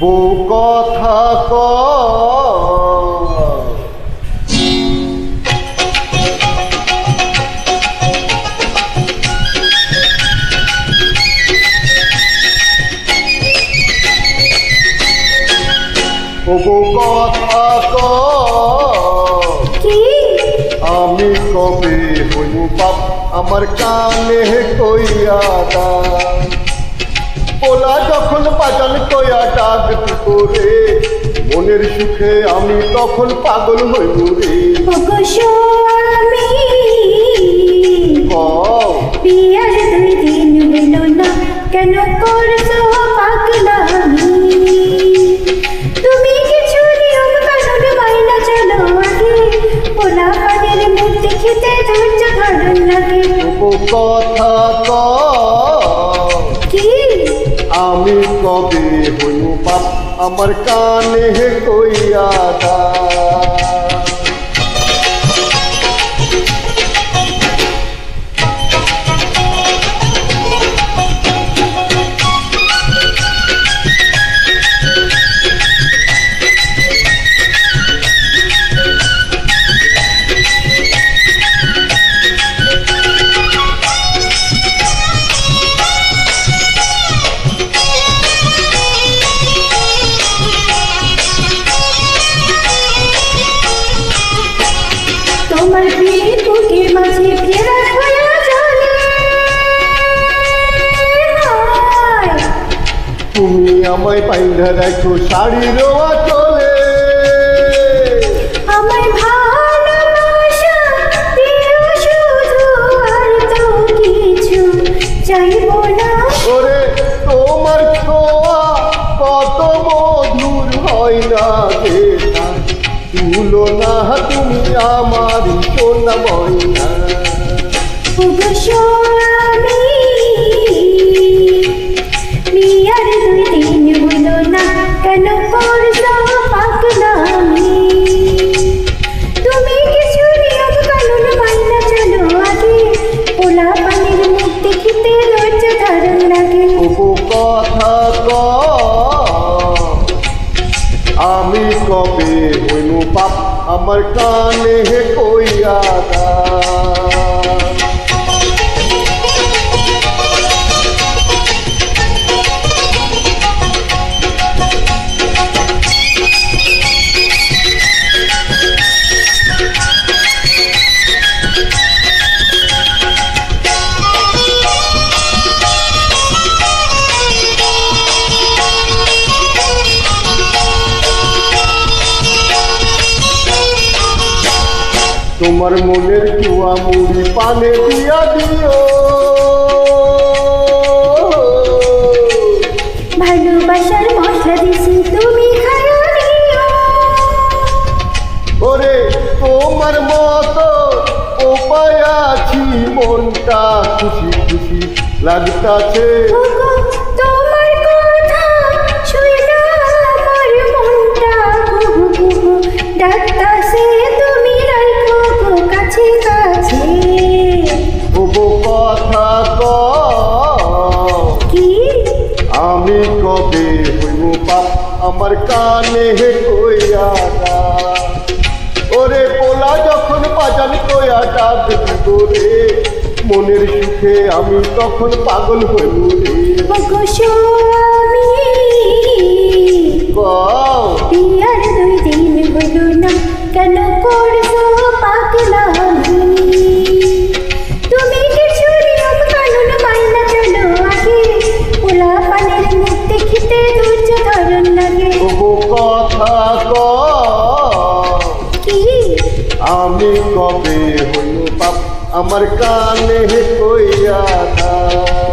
বউ কথা বউ কথা কি আমি কবে হইব বাপ আমার কানে কইয়া দাও পোলা যখন বাজান কইয়া ডাক করে মনের সুখে আমি তখন পাগল হইব রে ওগো স্বামী বিয়ার 2 দিন হলো না কেন করছো পাগলামি তুমি কিছু নিয়ম কানুন মাইনা চলো আগে পোলা পানের মুখ দেখিতে ধৈর্য ধরন লাগে বউ কথা কি আমি কবে হইব বাপ আমার কানে কইয়া দাও তোমার প্রিয় বুকের মাঝে ফেরার হয়ে চলে তুমি আমায় পাইন্ধা রাখো শাড়ির চলে আমার ভালোবাসা দিও শুধু আর তো কিছু চাইবো না ওরে তোমার ছোঁয়া কত মধুর হয় না দেখা তুলো না তুমি আমার সোনা ময়না ওগো স্বামী বিয়ার 2 দিন হলো না কেন করছো পাগলামি তুমি কিছু নিয়ম কানুন মাইনা চলো আগে পোলা পানির মুখ দেখিতে ধৈর্য ধরন লাগে ওগো কথা আমি কবে হইনু বাপ আমার কানে কইয়া দাও তোমার মনের চুয়া মুড়ি পানে দিয়া দিও ভালোবাসার মশলা দিছি তুমি খাইয়া দিও ওরে তোমার মতো উপায় আছি মনটা খুশি খুশি লাগতাছে ওগো তোমার কথা শুইনা আমার মনটা কুহু কুহু ডাকতাছে তুমি রাখো গো কাছে কাছে ওগো কথা কি আমি কবে হইব বাপ আমার কানে কইয়া দাও ওরে পোলা যখন বাজান কইয়া ডাক করে মনের সুখে আমি তখন পাগল হইব রে ওগো স্বামী বিয়ার 2 দিন হলো না কেন করছো পাগলামি তুমি কিছু নিয়ম কানুন মাইনা চলো আগে পোলা পানের মুখ দেখিতে ধৈর্য ধরন লাগে ওগো কথা কি আমি কবে হইব বাপ আমার কানে কইয়া দাও